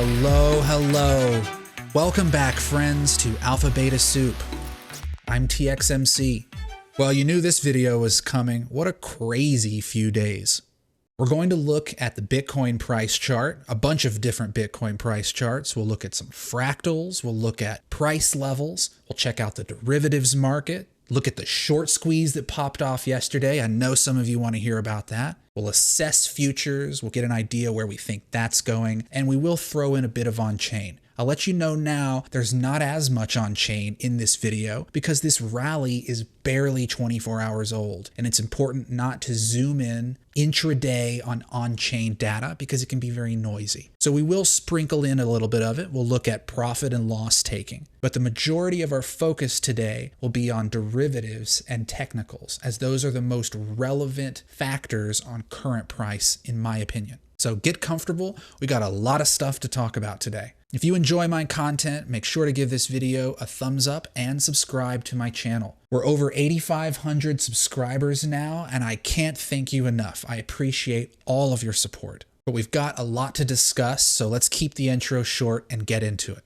Hello, hello. Welcome back, friends, to Alpha Beta Soup. I'm TXMC. Well, you knew this video was coming. What a crazy few days. We're going to look at the Bitcoin price chart, a bunch of different Bitcoin price charts. We'll look at some fractals. We'll look at price levels. We'll check out the derivatives market. Look at the short squeeze that popped off yesterday. I know some of you want to hear about that. We'll assess futures. We'll get an idea where we think that's going. And we will throw in a bit of on-chain. I'll let you know now there's not as much on-chain in this video because this rally is barely 24 hours old. And it's important not to zoom in intraday on-chain data because it can be very noisy. So we will sprinkle in a little bit of it. We'll look at profit and loss taking. But the majority of our focus today will be on derivatives and technicals, as those are the most relevant factors on current price, in my opinion. So get comfortable. We got a lot of stuff to talk about today. If you enjoy my content, make sure to give this video a thumbs up and subscribe to my channel. We're over 8,500 subscribers now, and I can't thank you enough. I appreciate all of your support. But we've got a lot to discuss, so let's keep the intro short and get into it.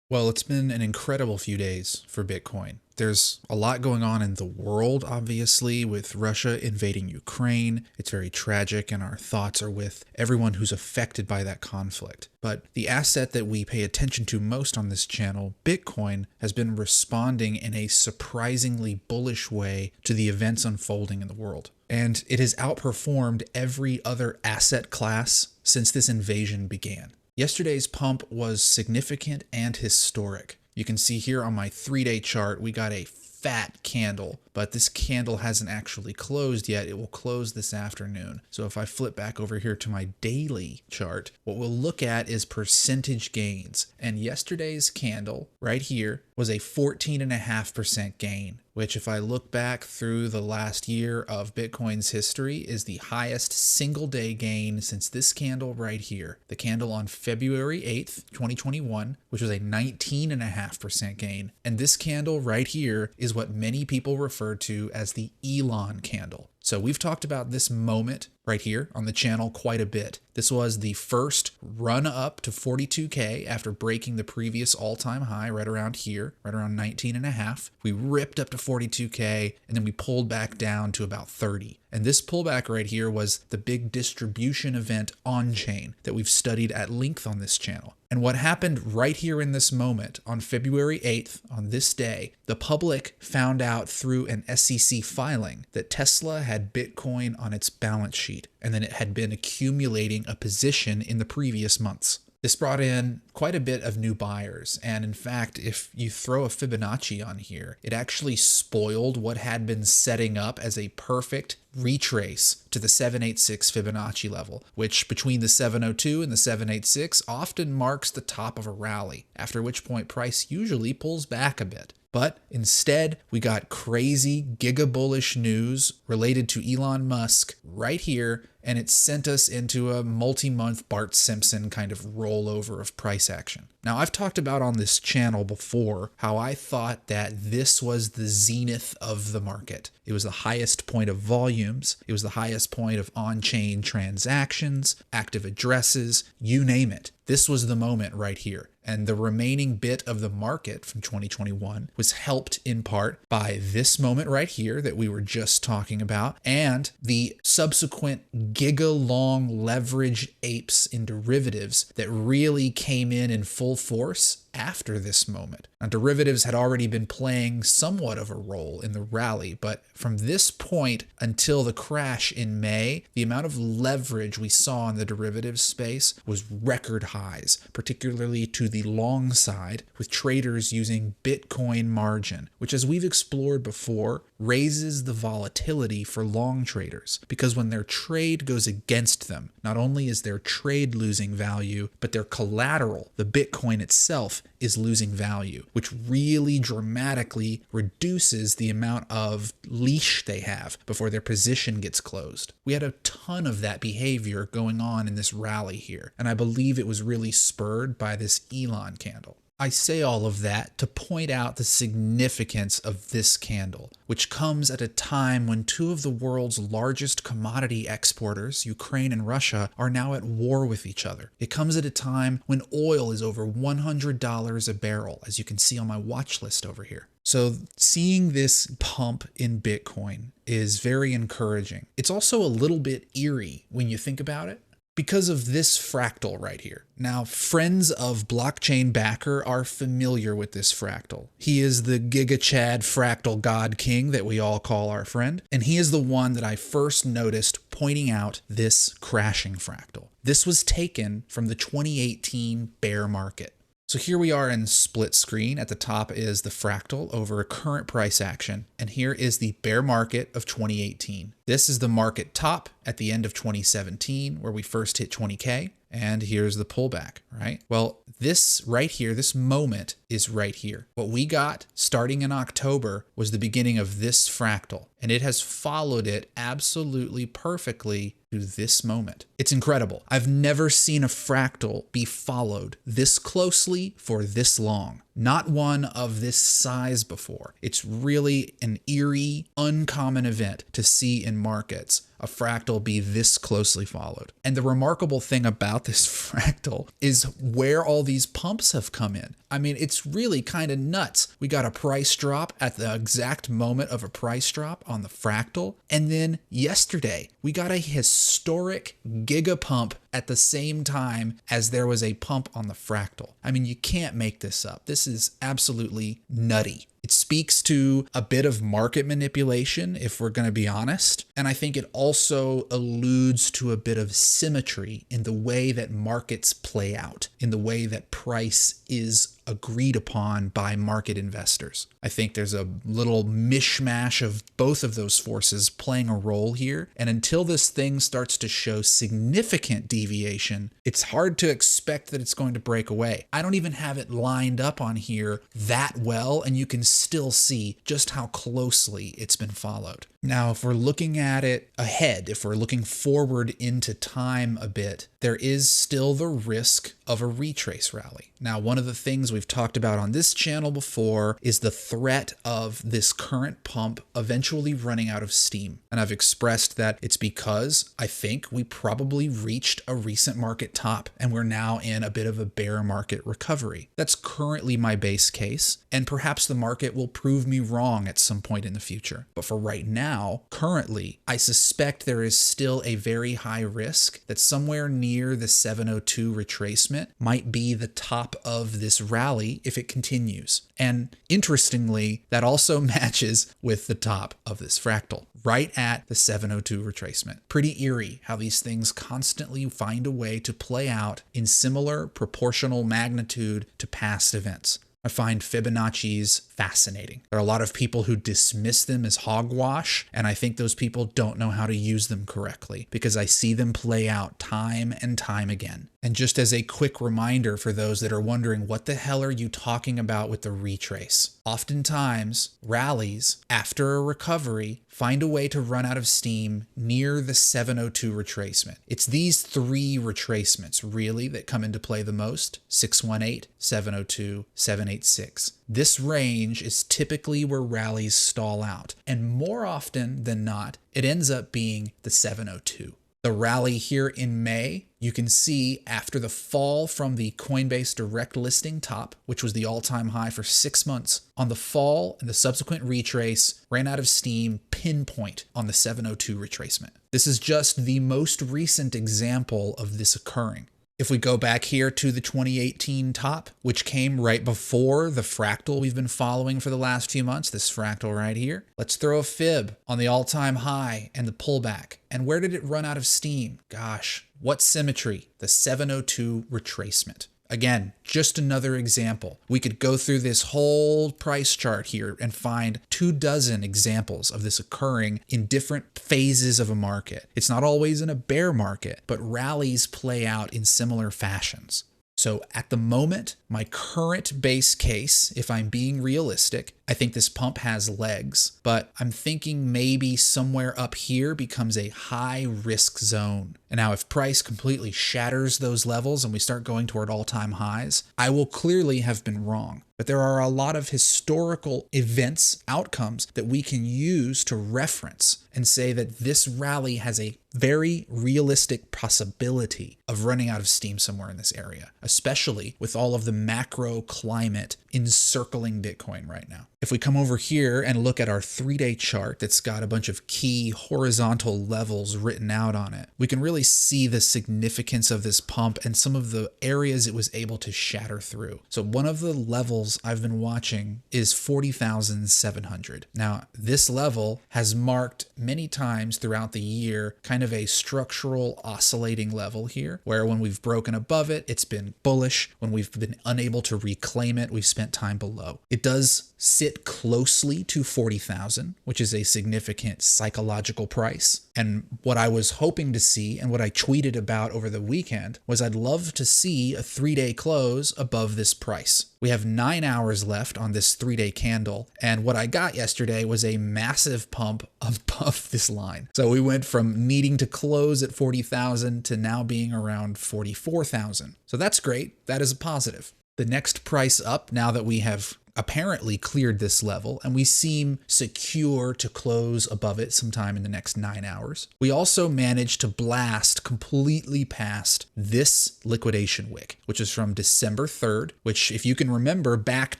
Well, it's been an incredible few days for Bitcoin. There's a lot going on in the world, obviously, with Russia invading Ukraine. It's very tragic, and our thoughts are with everyone who's affected by that conflict. But the asset that we pay attention to most on this channel, Bitcoin, has been responding in a surprisingly bullish way to the events unfolding in the world. And it has outperformed every other asset class since this invasion began. Yesterday's pump was significant and historic. You can see here on my 3-day chart, we got a fat candle, but this candle hasn't actually closed yet. It will close this afternoon. So if I flip back over here to my daily chart, what we'll look at is percentage gains. And yesterday's candle right here was a 14.5% gain, which if I look back through the last year of Bitcoin's history is the highest single day gain since this candle right here, the candle on February 8th, 2021, which was a 19.5% gain. And this candle right here is what many people refer to as the Elon candle. So we've talked about this moment right here on the channel quite a bit. This was the first run up to 42K after breaking the previous all-time high right around here, right around 19.5. We ripped up to 42K and then we pulled back down to about 30. And this pullback right here was the big distribution event on-chain that we've studied at length on this channel. And what happened right here in this moment on February 8th, on this day, the public found out through an SEC filing that Tesla had Bitcoin on its balance sheet, and then it had been accumulating a position in the previous months. This brought in quite a bit of new buyers, and in fact, if you throw a Fibonacci on here, it actually spoiled what had been setting up as a perfect retrace to the 786 Fibonacci level, which between the 702 and the 786 often marks the top of a rally, after which point price usually pulls back a bit. But instead, we got crazy giga bullish news related to Elon Musk right here, and it sent us into a multi-month Bart Simpson kind of rollover of price action. Now, I've talked about on this channel before how I thought that this was the zenith of the market. It was the highest point of volumes. It was the highest point of on-chain transactions, active addresses, you name it. This was the moment right here. And the remaining bit of the market from 2021 was helped in part by this moment right here that we were just talking about and the subsequent giga-long leverage apes in derivatives that really came in full force after this moment. Now, derivatives had already been playing somewhat of a role in the rally, but from this point until the crash in May, the amount of leverage we saw in the derivatives space was record highs, particularly to the long side, with traders using Bitcoin margin, which, as we've explored before, raises the volatility for long traders, because when their trade goes against them, not only is their trade losing value, but their collateral, the Bitcoin itself, is losing value, which really dramatically reduces the amount of leash they have before their position gets closed. We had a ton of that behavior going on in this rally here, and I believe it was really spurred by this Elon candle. I say all of that to point out the significance of this candle, which comes at a time when two of the world's largest commodity exporters, Ukraine and Russia, are now at war with each other. It comes at a time when oil is over $100 a barrel, as you can see on my watch list over here. So seeing this pump in Bitcoin is very encouraging. It's also a little bit eerie when you think about it, because of this fractal right here. Now, friends of Blockchain Backer are familiar with this fractal. He is the Giga Chad fractal god king that we all call our friend, and he is the one that I first noticed pointing out this crashing fractal. This was taken from the 2018 bear market. So here we are in split screen. At the top is the fractal over a current price action, and here is the bear market of 2018. This is the market top at the end of 2017, where we first hit 20K, and here's the pullback, right? Well, this right here, this moment is right here. What we got starting in October was the beginning of this fractal, and it has followed it absolutely perfectly to this moment. It's incredible. I've never seen a fractal be followed this closely for this long. Not one of this size before. It's really an eerie, uncommon event to see in markets, a fractal be this closely followed. And the remarkable thing about this fractal is where all these pumps have come in. I mean, it's really kind of nuts. We got a price drop at the exact moment of a price drop on the fractal. And then yesterday, we got a historic giga pump at the same time as there was a pump on the fractal. I mean, you can't make this up. This is absolutely nutty. It speaks to a bit of market manipulation, if we're going to be honest. And I think it also alludes to a bit of symmetry in the way that markets play out, in the way that price is agreed upon by market investors. I think there's a little mishmash of both of those forces playing a role here. And until this thing starts to show significant deviation, it's hard to expect that it's going to break away. I don't even have it lined up on here that well, and you can still see just how closely it's been followed. Now, if we're looking at it ahead, if we're looking forward into time a bit, there is still the risk of a retrace rally. Now, one of the things we've talked about on this channel before is the threat of this current pump eventually running out of steam. And I've expressed that it's because I think we probably reached a recent market top and we're now in a bit of a bear market recovery. That's currently my base case, and perhaps the market will prove me wrong at some point in the future. But for right now, currently, I suspect there is still a very high risk that somewhere near the 702 retracement might be the top of this rally if it continues. And interestingly, that also matches with the top of this fractal, right at the 702 retracement. Pretty eerie how these things constantly find a way to play out in similar proportional magnitude to past events. I find Fibonacci's fascinating. There are a lot of people who dismiss them as hogwash, and I think those people don't know how to use them correctly because I see them play out time and time again. And just as a quick reminder for those that are wondering, what the hell are you talking about with the retrace? Oftentimes, rallies after a recovery find a way to run out of steam near the 702 retracement. It's these three retracements really that come into play the most: 618, 702, 786. This range is typically where rallies stall out, and more often than not, it ends up being the 702. The rally here in May, you can see after the fall from the Coinbase direct listing top, which was the all-time high for 6 months, on the fall and the subsequent retrace ran out of steam pinpoint on the 702 retracement. This is just the most recent example of this occurring. If we go back here to the 2018 top, which came right before the fractal we've been following for the last few months, this fractal right here, let's throw a fib on the all-time high and the pullback. And where did it run out of steam? Gosh, what symmetry? The 702 retracement. Again, just another example. We could go through this whole price chart here and find 24 examples of this occurring in different phases of a market. It's not always in a bear market, but rallies play out in similar fashions. So at the moment, my current base case, if I'm being realistic, I think this pump has legs, but I'm thinking maybe somewhere up here becomes a high risk zone. And now if price completely shatters those levels and we start going toward all-time highs, I will clearly have been wrong. But there are a lot of historical events, outcomes that we can use to reference and say that this rally has a very realistic possibility of running out of steam somewhere in this area, especially with all of the macro climate encircling Bitcoin right now. If we come over here and look at our 3-day chart that's got a bunch of key horizontal levels written out on it, we can really see the significance of this pump and some of the areas it was able to shatter through. So one of the levels I've been watching is 40,700. Now, this level has marked many times throughout the year kind of a structural oscillating level here, where when we've broken above it, it's been bullish. When we've been unable to reclaim it, we've spent time below. It does sit closely to 40,000, which is a significant psychological price. And what I was hoping to see and what I tweeted about over the weekend was I'd love to see a 3-day close above this price. We have 9 hours left on this 3-day candle, and what I got yesterday was a massive pump above this line. So we went from needing to close at 40,000 to now being around 44,000. So that's great. That is a positive. The next price up, now that we have apparently cleared this level and we seem secure to close above it sometime in the next 9 hours, we also managed to blast completely past this liquidation wick, which is from December 3rd, which, if you can remember back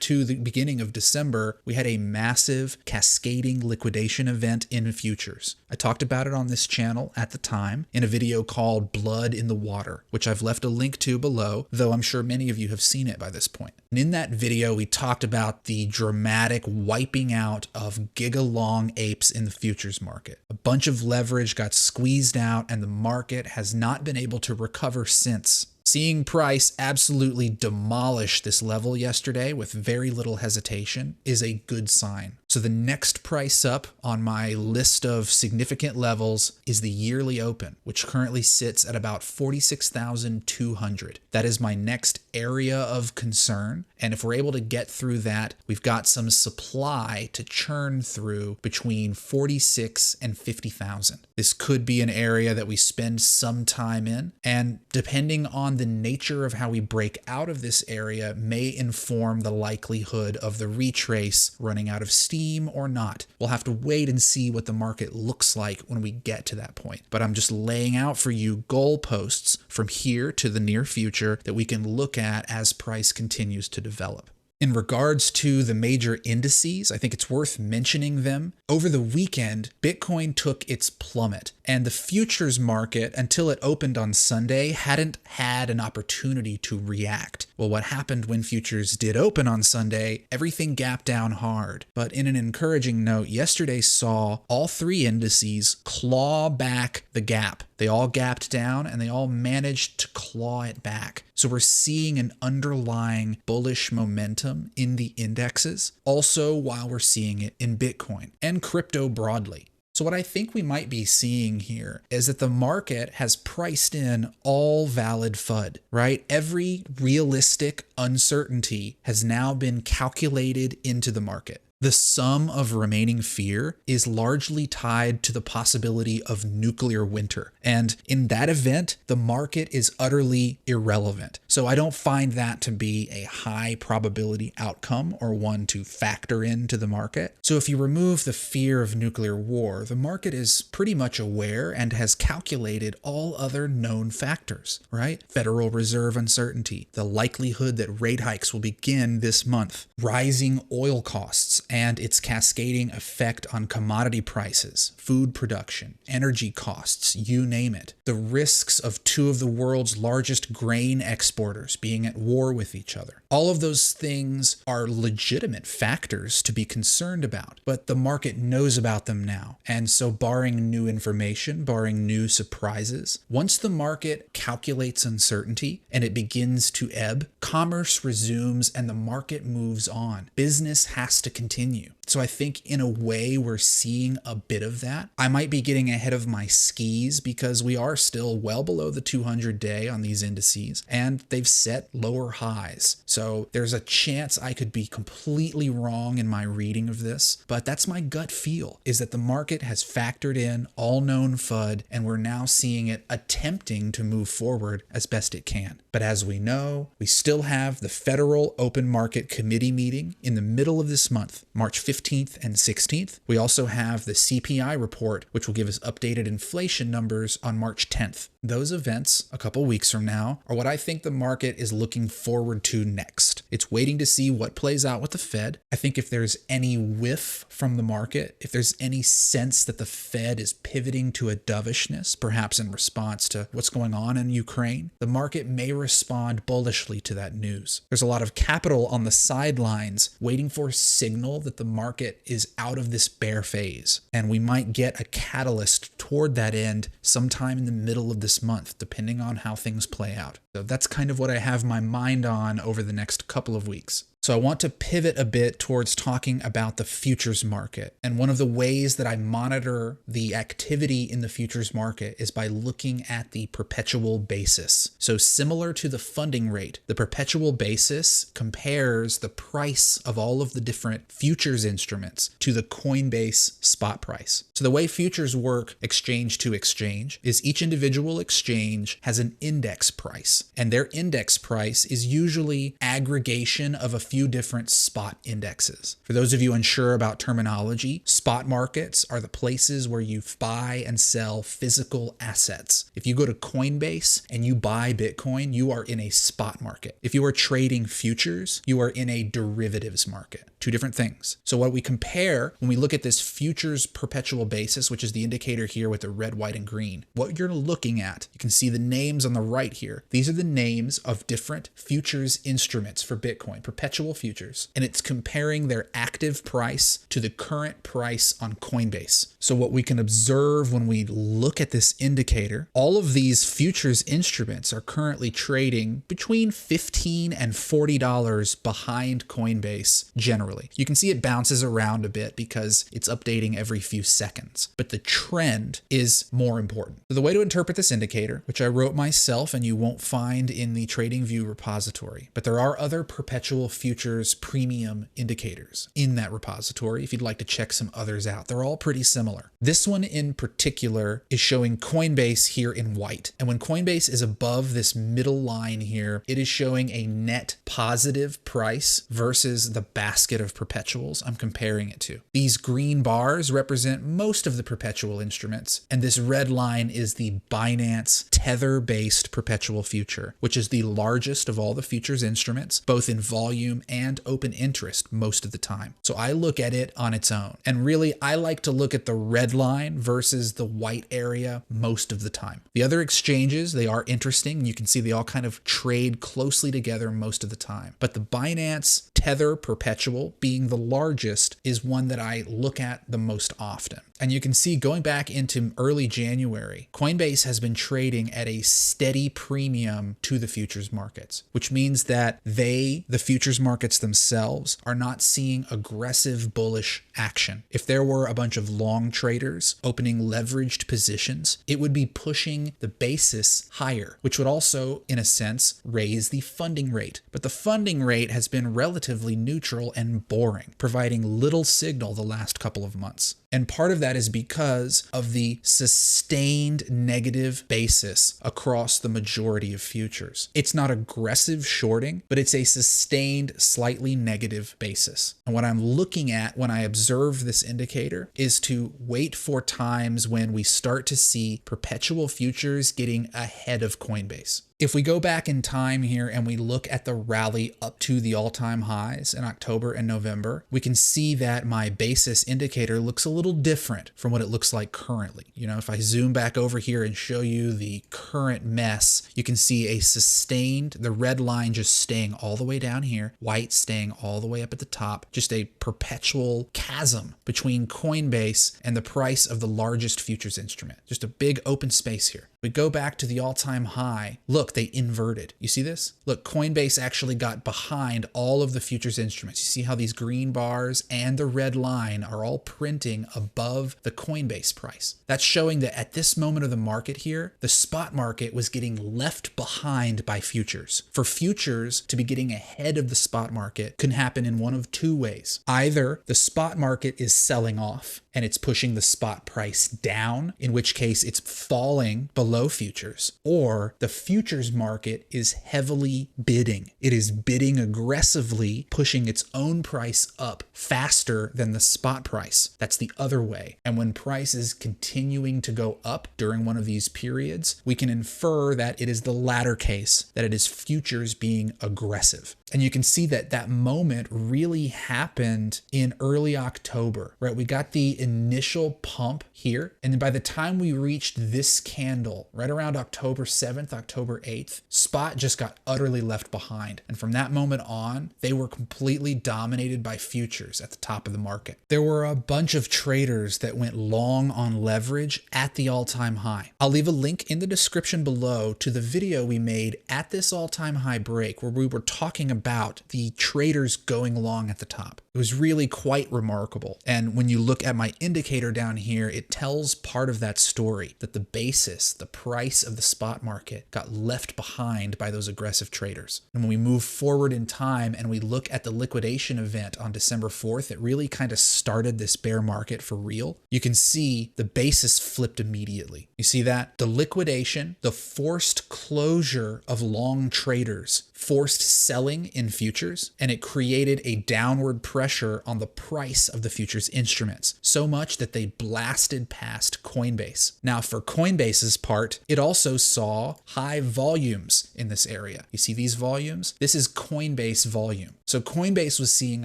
to the beginning of December, we had a massive cascading liquidation event in futures. I talked about it on this channel at the time in a video called Blood in the Water, which I've left a link to below, though I'm sure many of you have seen it by this point. And in that video, we talked about the dramatic wiping out of giga-long apes in the futures market. A bunch of leverage got squeezed out and the market has not been able to recover since. Seeing price absolutely demolish this level yesterday with very little hesitation is a good sign. So the next price up on my list of significant levels is the yearly open, which currently sits at about 46,200. That is my next area of concern. And if we're able to get through that, we've got some supply to churn through between 46 and 50,000. This could be an area that we spend some time in, and depending on the nature of how we break out of this area may inform the likelihood of the retrace running out of steam or not. We'll have to wait and see what the market looks like when we get to that point. But I'm just laying out for you goalposts from here to the near future that we can look at as price continues to develop. In regards to the major indices, I think it's worth mentioning them. Over the weekend, Bitcoin took its plummet, and the futures market, until it opened on Sunday, hadn't had an opportunity to react. Well, what happened when futures did open on Sunday? Everything gapped down hard. But in an encouraging note, yesterday saw all 3 indices claw back the gap. They all gapped down and they all managed to claw it back. So we're seeing an underlying bullish momentum in the indexes, also while we're seeing it in Bitcoin and crypto broadly. So what I think we might be seeing here is that the market has priced in all valid FUD, right? Every realistic uncertainty has now been calculated into the market. The sum of remaining fear is largely tied to the possibility of nuclear winter. And in that event, the market is utterly irrelevant. So I don't find that to be a high probability outcome or one to factor into the market. So if you remove the fear of nuclear war, the market is pretty much aware and has calculated all other known factors, right? Federal Reserve uncertainty, the likelihood that rate hikes will begin this month, rising oil costs, and its cascading effect on commodity prices, food production, energy costs, you name it. The risks of 2 of the world's largest grain exporters being at war with each other. All of those things are legitimate factors to be concerned about, but the market knows about them now. And so barring new information, barring new surprises, once the market calculates uncertainty and it begins to ebb, commerce resumes and the market moves on. Business has to continue. So I think in a way we're seeing a bit of that. I might be getting ahead of my skis because we are still well below the 200-day on these indices, and they've set lower highs. So there's a chance I could be completely wrong in my reading of this, but that's my gut feel, is that the market has factored in all known FUD, and we're now seeing it attempting to move forward as best it can. But as we know, we still have the Federal Open Market Committee meeting in the middle of this month, March 15th and 16th. We also have the CPI report, which will give us updated inflation numbers on March 10th. Those events, a couple weeks from now, are what I think the market is looking forward to next. It's waiting to see what plays out with the Fed. I think if there's any whiff from the market, if there's any sense that the Fed is pivoting to a dovishness, perhaps in response to what's going on in Ukraine, the market may respond bullishly to that news. There's a lot of capital on the sidelines waiting for a signal that the market is out of this bear phase, and we might get a catalyst toward that end sometime in the middle of this month, depending on how things play out. So that's kind of what I have my mind on over the next couple of weeks. So I want to pivot a bit towards talking about the futures market. And one of the ways that I monitor the activity in the futures market is by looking at the perpetual basis. So similar to the funding rate, the perpetual basis compares the price of all of the different futures instruments to the Coinbase spot price. So the way futures work exchange to exchange is each individual exchange has an index price, and their index price is usually aggregation of a few different spot indexes. For those of you unsure about terminology, spot markets are the places where you buy and sell physical assets. If you go to Coinbase and you buy Bitcoin, you are in a spot market. If you are trading futures, you are in a derivatives market. Two different things. So what we compare when we look at this futures perpetual basis, which is the indicator here with the red, white, and green, what you're looking at, you can see the names on the right here. These are the names of different futures instruments for Bitcoin, perpetual futures, and it's comparing their active price to the current price on Coinbase. So what we can observe when we look at this indicator, all of these futures instruments are currently trading between $15 and $40 behind Coinbase generally. You can see it bounces around a bit because it's updating every few seconds, but the trend is more important. So the way to interpret this indicator, which I wrote myself and you won't find in the TradingView repository, but there are other perpetual futures premium indicators in that repository if you'd like to check some others out. They're all pretty similar. This one in particular is showing Coinbase here in white. And when Coinbase is above this middle line here, it is showing a net positive price versus the basket of perpetuals I'm comparing it to. These green bars represent most of the perpetual instruments, and this red line is the Binance Tether-based perpetual future, which is the largest of all the futures instruments, both in volume and open interest most of the time. So I look at it on its own. And really, I like to look at the red line versus the white area most of the time. The other exchanges, they are interesting. You can see they all kind of trade closely together most of the time. But the Binance Tether perpetual, being the largest, is one that I look at the most often. And you can see going back into early January, Coinbase has been trading at a steady premium to the futures markets, which means that the futures markets themselves, are not seeing aggressive bullish action. If there were a bunch of long traders opening leveraged positions, it would be pushing the basis higher, which would also, in a sense, raise the funding rate. But the funding rate has been relatively neutral and boring, providing little signal the last couple of months. And part of that is because of the sustained negative basis across the majority of futures. It's not aggressive shorting, but it's a sustained, slightly negative basis. And what I'm looking at when I observe this indicator is to wait for times when we start to see perpetual futures getting ahead of Coinbase. If we go back in time here and we look at the rally up to the all-time highs in October and November, we can see that my basis indicator looks a little different from what it looks like currently. You know, if I zoom back over here and show you the current mess, you can see a sustained, the red line just staying all the way down here, white staying all the way up at the top, just a perpetual chasm between Coinbase and the price of the largest futures instrument. Just a big open space here. We go back to the all-time high. Look, they inverted. You see this? Look, Coinbase actually got behind all of the futures instruments. You see how these green bars and the red line are all printing above the Coinbase price. That's showing that at this moment of the market here, the spot market was getting left behind by futures. For futures to be getting ahead of the spot market can happen in one of two ways. Either the spot market is selling off and it's pushing the spot price down, in which case it's falling below futures, or the futures market is heavily bidding. It is bidding aggressively, pushing its own price up faster than the spot price. That's the other way. And when price is continuing to go up during one of these periods, we can infer that it is the latter case, that it is futures being aggressive. And you can see that that moment really happened in early October, right? We got the initial pump here. And then by the time we reached this candle, right around October 7th, October 8th, spot just got utterly left behind. And from that moment on, they were completely dominated by futures at the top of the market. There were a bunch of traders that went long on leverage at the all-time high. I'll leave a link in the description below to the video we made at this all-time high break where we were talking about the traders going long at the top. It was really quite remarkable. And when you look at my indicator down here, it tells part of that story, that the basis, the price of the spot market got left behind by those aggressive traders. And when we move forward in time and we look at the liquidation event on December 4th, it really kind of started this bear market for real. You can see the basis flipped immediately. You see that? The liquidation, the forced closure of long traders, forced selling in futures, and it created a downward pressure on the price of the futures instruments, so much that they blasted past Coinbase. Now, for Coinbase's part, it also saw high volumes in this area. You see these volumes? This is Coinbase volume. So Coinbase was seeing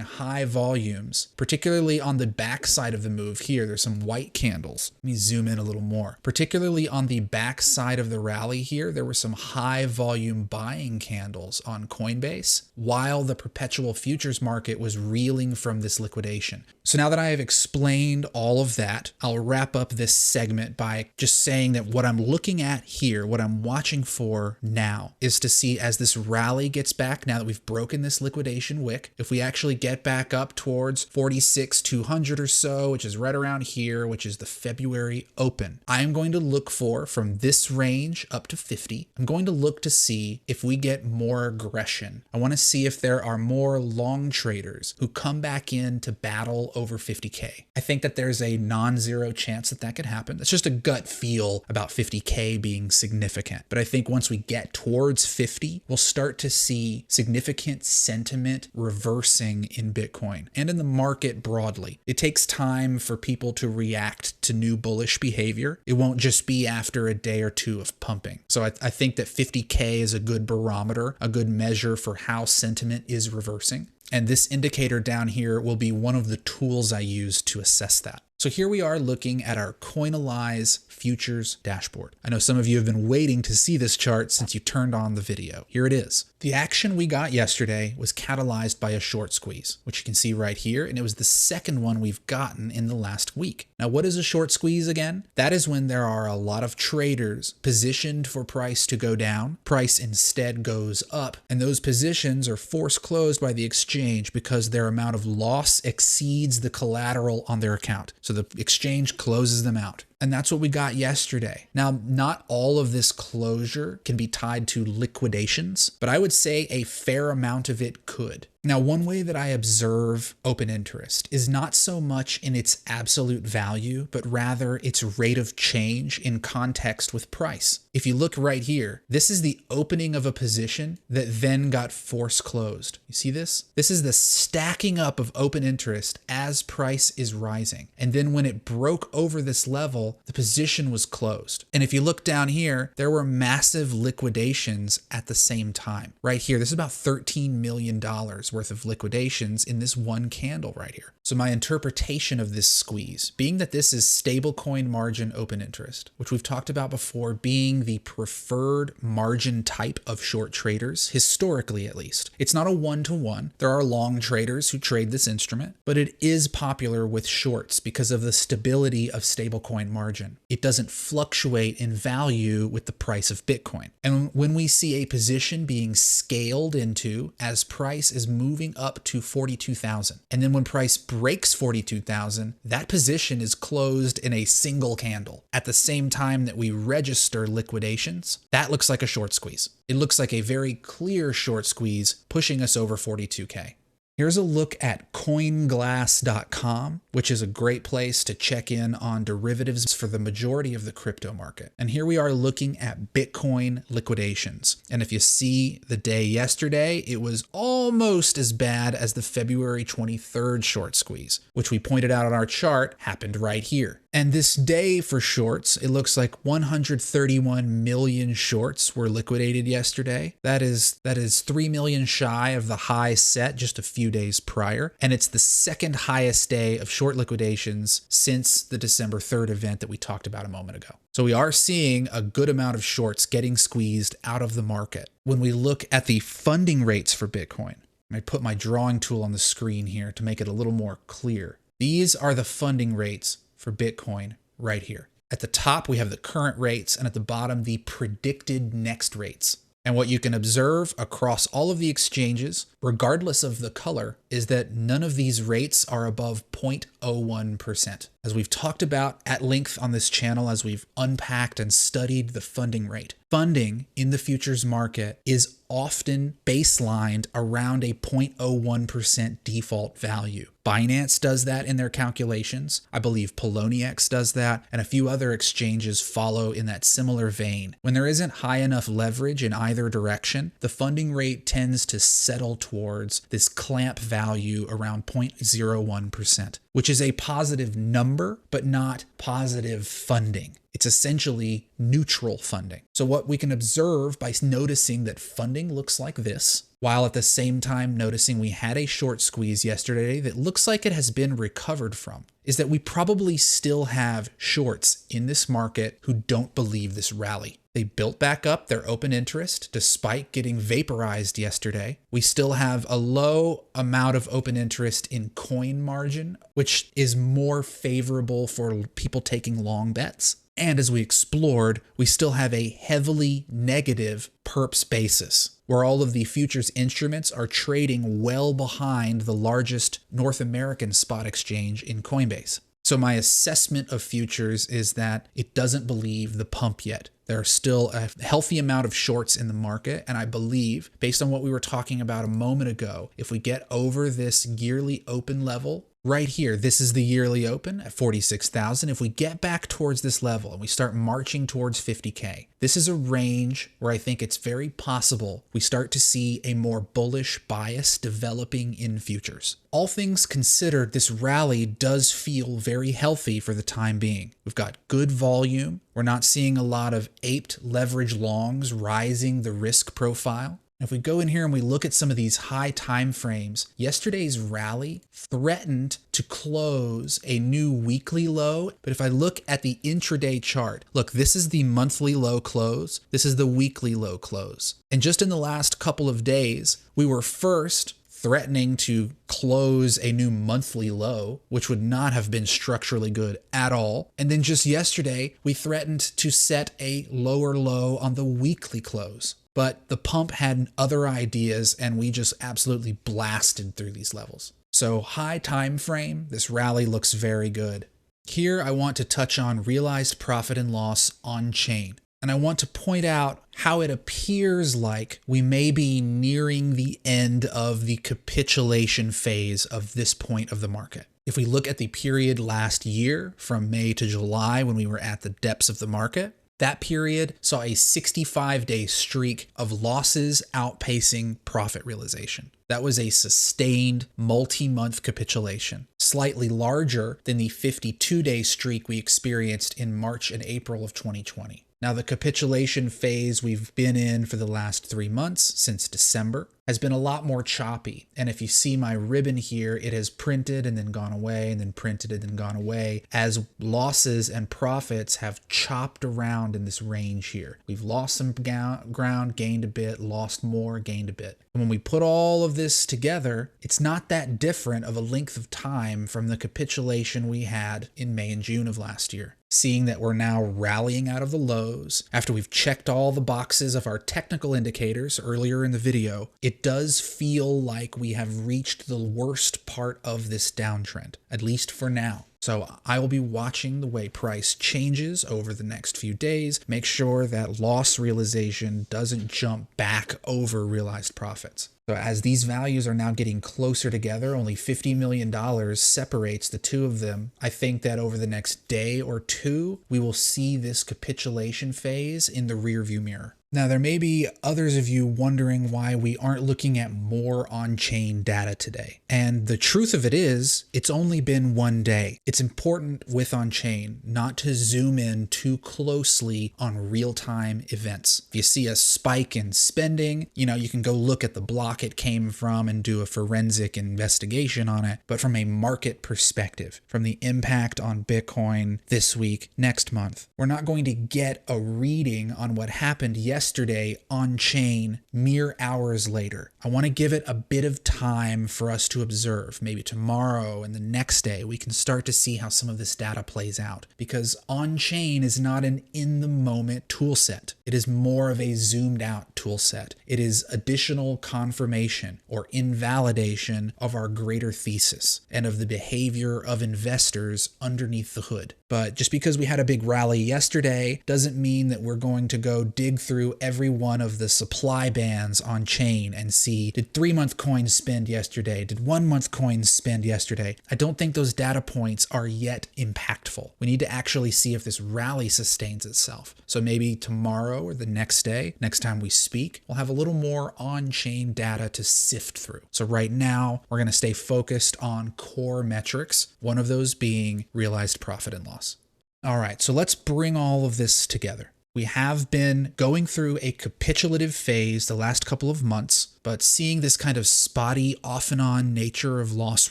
high volumes, particularly on the backside of the move here. There's some white candles. Let me zoom in a little more. Particularly on the backside of the rally here, there were some high volume buying candles on Coinbase, while the perpetual futures market was reeling from this liquidation. So now that I have explained all of that, I'll wrap up this segment by just saying that what I'm looking at here, what I'm watching for now, is to see as this rally gets back, now that we've broken this liquidation wick, if we actually get back up towards 46,200 or so, which is right around here, which is the February open, I'm going to look for, from this range up to 50, I'm going to look to see if we get more aggression. I want to see if there are more long traders who come back in to battle over 50K. I think that there's a non-zero chance that that could happen. It's just a gut feel about 50K being significant. But I think once we get towards 50, we'll start to see significant sentiment reversing in Bitcoin and in the market broadly. It takes time for people to react to new bullish behavior. It won't just be after a day or two of pumping. So I think that 50K is a good barometer, a good measure for how sentiment is reversing. And this indicator down here will be one of the tools I use to assess that. So here we are looking at our Coinalyze futures dashboard. I know some of you have been waiting to see this chart since you turned on the video. Here it is. The action we got yesterday was catalyzed by a short squeeze, which you can see right here, and it was the second one we've gotten in the last week. Now, what is a short squeeze again? That is when there are a lot of traders positioned for price to go down, price instead goes up, and those positions are force closed by the exchange because their amount of loss exceeds the collateral on their account. So the exchange closes them out. And that's what we got yesterday. Now, not all of this closure can be tied to liquidations, but I would say a fair amount of it could. Now, one way that I observe open interest is not so much in its absolute value, but rather its rate of change in context with price. If you look right here, this is the opening of a position that then got force closed. You see this? This is the stacking up of open interest as price is rising. And then when it broke over this level, the position was closed. And if you look down here, there were massive liquidations at the same time. Right here, this is about $13 million worth of liquidations in this one candle right here. So my interpretation of this squeeze, being that this is stablecoin margin open interest, which we've talked about before being the preferred margin type of short traders, historically at least. It's not a one-to-one. There are long traders who trade this instrument, but it is popular with shorts because of the stability of stablecoin margin. margin. It doesn't fluctuate in value with the price of Bitcoin. And when we see a position being scaled into as price is moving up to 42,000, and then when price breaks 42,000, that position is closed in a single candle. At the same time that we register liquidations, that looks like a short squeeze. It looks like a very clear short squeeze pushing us over 42K. Here's a look at coinglass.com, which is a great place to check in on derivatives for the majority of the crypto market. And here we are looking at Bitcoin liquidations. And if you see the day yesterday, it was almost as bad as the February 23rd short squeeze, which we pointed out on our chart happened right here. And this day for shorts, it looks like 131 million shorts were liquidated yesterday. That is 3 million shy of the high set just a few days prior. And it's the second highest day of short liquidations since the December 3rd event that we talked about a moment ago. So we are seeing a good amount of shorts getting squeezed out of the market. When we look at the funding rates for Bitcoin, I put my drawing tool on the screen here to make it a little more clear. These are the funding rates for Bitcoin right here. At the top, we have the current rates, and at the bottom, the predicted next rates. And what you can observe across all of the exchanges, regardless of the color, is that none of these rates are above 0.01%. As we've talked about at length on this channel, as we've unpacked and studied the funding rate, funding in the futures market is often baselined around a 0.01% default value. Binance does that in their calculations. I believe Poloniex does that, and a few other exchanges follow in that similar vein. When there isn't high enough leverage in either direction, the funding rate tends to settle towards this clamp value around 0.01%, which is a positive number, but not positive funding. It's essentially neutral funding. So what we can observe by noticing that funding looks like this, while at the same time noticing we had a short squeeze yesterday that looks like it has been recovered from, is that we probably still have shorts in this market who don't believe this rally. They built back up their open interest despite getting vaporized yesterday. We still have a low amount of open interest in coin margin, which is more favorable for people taking long bets. And as we explored, we still have a heavily negative perps basis, where all of the futures instruments are trading well behind the largest North American spot exchange in Coinbase. So my assessment of futures is that it doesn't believe the pump yet. There are still a healthy amount of shorts in the market, and I believe, based on what we were talking about a moment ago, if we get over this yearly open level, right here, this is the yearly open at 46,000. If we get back towards this level and we start marching towards 50K, this is a range where I think it's very possible we start to see a more bullish bias developing in futures. All things considered, this rally does feel very healthy for the time being. We've got good volume. We're not seeing a lot of aped leverage longs rising the risk profile. If we go in here and we look at some of these high time frames, yesterday's rally threatened to close a new weekly low. But if I look at the intraday chart, look, this is the monthly low close. This is the weekly low close. And just in the last couple of days, we were first threatening to close a new monthly low, which would not have been structurally good at all. And then just yesterday, we threatened to set a lower low on the weekly close. But the pump had other ideas, and we just absolutely blasted through these levels. So high time frame, this rally looks very good. Here I want to touch on realized profit and loss on chain. And I want to point out how it appears like we may be nearing the end of the capitulation phase of this point of the market. If we look at the period last year from May to July when we were at the depths of the market, that period saw a 65-day streak of losses outpacing profit realization. That was a sustained multi-month capitulation, slightly larger than the 52-day streak we experienced in March and April of 2020. Now, the capitulation phase we've been in for the last 3 months since December. has been a lot more choppy. And if you see my ribbon here, it has printed and then gone away and then printed and then gone away as losses and profits have chopped around in this range here. We've lost some ground, gained a bit, lost more, gained a bit. And when we put all of this together, it's not that different of a length of time from the capitulation we had in May and June of last year. Seeing that we're now rallying out of the lows after we've checked all the boxes of our technical indicators earlier in the video, it does feel like we have reached the worst part of this downtrend, at least for now. So I will be watching the way price changes over the next few days, make sure that loss realization doesn't jump back over realized profits. So as these values are now getting closer together, only $50 million separates the two of them. I think that over the next day or two, we will see this capitulation phase in the rearview mirror. Now, there may be others of you wondering why we aren't looking at more on-chain data today. And the truth of it is, it's only been one day. It's important with on-chain not to zoom in too closely on real-time events. If you see a spike in spending, you can go look at the block it came from and do a forensic investigation on it. But from a market perspective, from the impact on Bitcoin this week, next month, we're not going to get a reading on what happened yesterday on chain mere hours later. I want to give it a bit of time for us to observe. Maybe tomorrow and the next day we can start to see how some of this data plays out, because on chain is not an in the moment tool set. It is more of a zoomed out tool set. It is additional confirmation or invalidation of our greater thesis and of the behavior of investors underneath the hood. But just because we had a big rally yesterday doesn't mean that we're going to go dig through every one of the supply bands on chain and see, did 3-month coins spend yesterday? Did 1-month coins spend yesterday? I don't think those data points are yet impactful. We need to actually see if this rally sustains itself. So maybe tomorrow or the next day, next time we speak, we'll have a little more on-chain data to sift through. So right now, we're going to stay focused on core metrics, one of those being realized profit and loss. All right, so let's bring all of this together. We have been going through a capitulative phase the last couple of months, but seeing this kind of spotty off and on nature of loss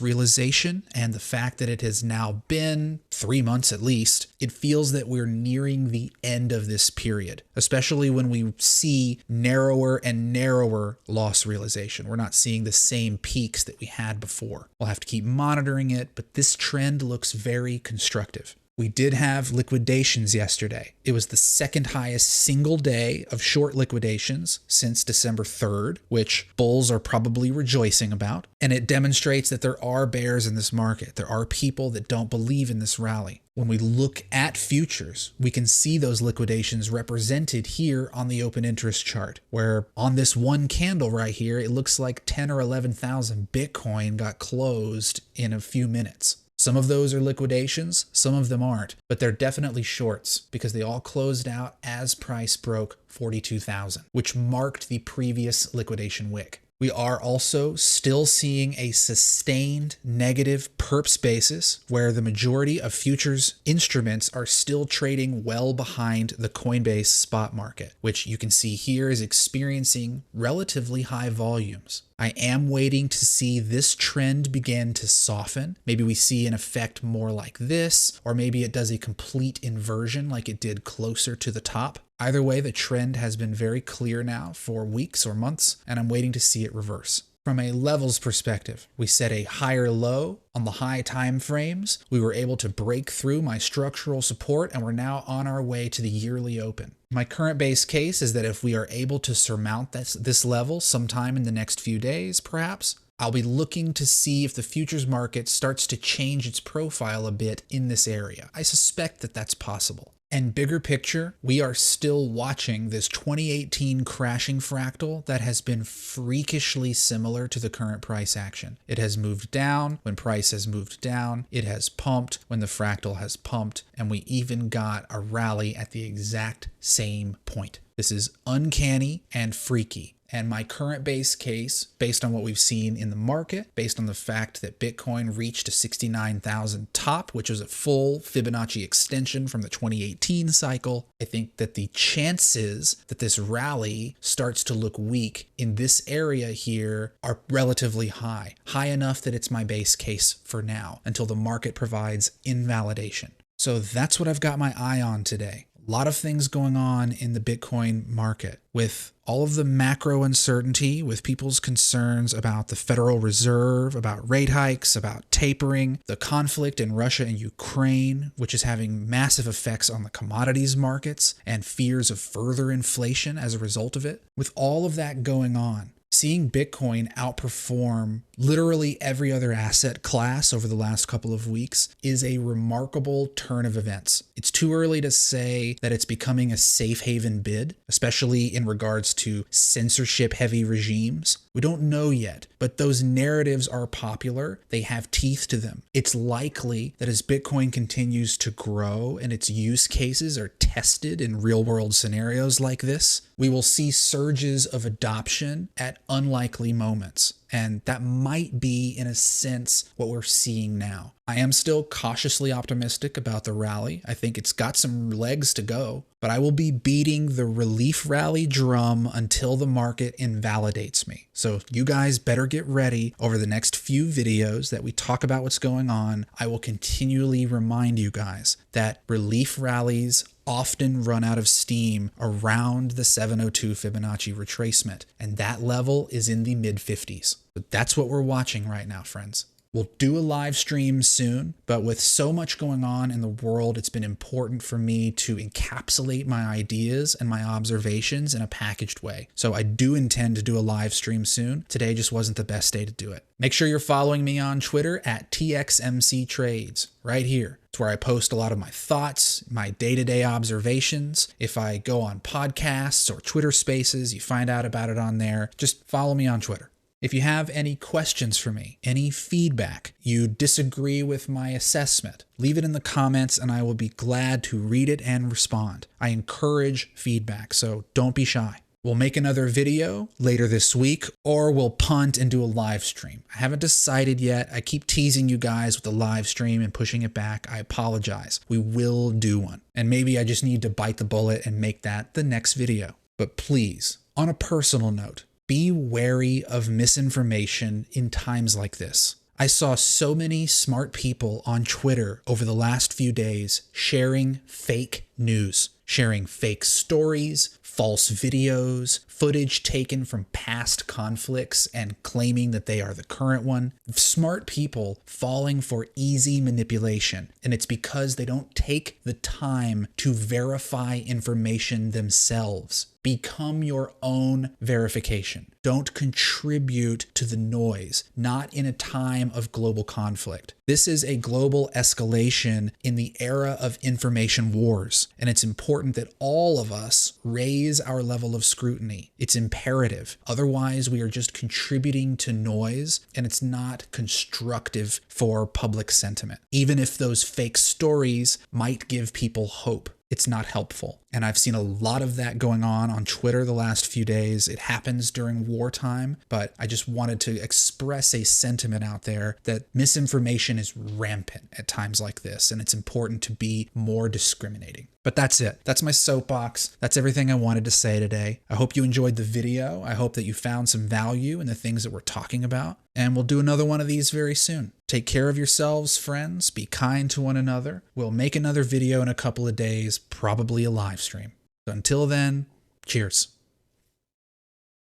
realization and the fact that it has now been 3 months at least, it feels that we're nearing the end of this period, especially when we see narrower and narrower loss realization. We're not seeing the same peaks that we had before. We'll have to keep monitoring it, but this trend looks very constructive. We did have liquidations yesterday. It was the second highest single day of short liquidations since December 3rd, which bulls are probably rejoicing about. And it demonstrates that there are bears in this market. There are people that don't believe in this rally. When we look at futures, we can see those liquidations represented here on the open interest chart, where on this one candle right here, it looks like 10 or 11,000 Bitcoin got closed in a few minutes. Some of those are liquidations, some of them aren't, but they're definitely shorts because they all closed out as price broke 42,000, which marked the previous liquidation wick. We are also still seeing a sustained negative perps basis where the majority of futures instruments are still trading well behind the Coinbase spot market, which you can see here is experiencing relatively high volumes. I am waiting to see this trend begin to soften. Maybe we see an effect more like this, or maybe it does a complete inversion like it did closer to the top. Either way, the trend has been very clear now for weeks or months, and I'm waiting to see it reverse. From a levels perspective, we set a higher low on the high time frames. We were able to break through my structural support, and we're now on our way to the yearly open. My current base case is that if we are able to surmount this level sometime in the next few days, perhaps, I'll be looking to see if the futures market starts to change its profile a bit in this area. I suspect that that's possible. And bigger picture, we are still watching this 2018 crashing fractal that has been freakishly similar to the current price action. It has moved down when price has moved down. It has pumped when the fractal has pumped. And we even got a rally at the exact same point. This is uncanny and freaky. And my current base case, based on what we've seen in the market, based on the fact that Bitcoin reached a 69,000 top, which was a full Fibonacci extension from the 2018 cycle, I think that the chances that this rally starts to look weak in this area here are relatively high. High enough that it's my base case for now, until the market provides invalidation. So that's what I've got my eye on today. A lot of things going on in the Bitcoin market with all of the macro uncertainty, with people's concerns about the Federal Reserve, about rate hikes, about tapering, the conflict in Russia and Ukraine, which is having massive effects on the commodities markets and fears of further inflation as a result of it. With all of that going on, seeing Bitcoin outperform literally every other asset class over the last couple of weeks is a remarkable turn of events. It's too early to say that it's becoming a safe haven bid, especially in regards to censorship-heavy regimes. We don't know yet, but those narratives are popular. They have teeth to them. It's likely that as Bitcoin continues to grow and its use cases are tested in real-world scenarios like this, we will see surges of adoption at unlikely moments. And that might be, in a sense, what we're seeing now. I am still cautiously optimistic about the rally. I think it's got some legs to go, but I will be beating the relief rally drum until the market invalidates me. So you guys better get ready. Over the next few videos that we talk about what's going on, I will continually remind you guys that relief rallies often run out of steam around the 702 Fibonacci retracement, and that level is in the mid-50s. But that's what we're watching right now, friends. We'll do a live stream soon, but with so much going on in the world, it's been important for me to encapsulate my ideas and my observations in a packaged way. So I do intend to do a live stream soon. Today just wasn't the best day to do it. Make sure you're following me on Twitter at TXMCTrades, right here. It's where I post a lot of my thoughts, my day-to-day observations. If I go on podcasts or Twitter Spaces, you find out about it on there. Just follow me on Twitter. If you have any questions for me, any feedback, you disagree with my assessment, leave it in the comments and I will be glad to read it and respond. I encourage feedback, so don't be shy. We'll make another video later this week, or we'll punt and do a live stream. I haven't decided yet. I keep teasing you guys with the live stream and pushing it back. I apologize. We will do one. And maybe I just need to bite the bullet and make that the next video. But please, on a personal note, be wary of misinformation in times like this. I saw so many smart people on Twitter over the last few days sharing fake news, sharing fake stories, false videos, footage taken from past conflicts and claiming that they are the current one. Smart people falling for easy manipulation, and it's because they don't take the time to verify information themselves. Become your own verification. Don't contribute to the noise, not in a time of global conflict. This is a global escalation in the era of information wars, and it's important that all of us raise our level of scrutiny. It's imperative. Otherwise, we are just contributing to noise, and it's not constructive for public sentiment. Even if those fake stories might give people hope, it's not helpful. And I've seen a lot of that going on Twitter the last few days. It happens during wartime, but I just wanted to express a sentiment out there that misinformation is rampant at times like this, and it's important to be more discriminating. But that's it. That's my soapbox. That's everything I wanted to say today. I hope you enjoyed the video. I hope that you found some value in the things that we're talking about. And we'll do another one of these very soon. Take care of yourselves, friends. Be kind to one another. We'll make another video in a couple of days, probably a live stream. So until then, cheers.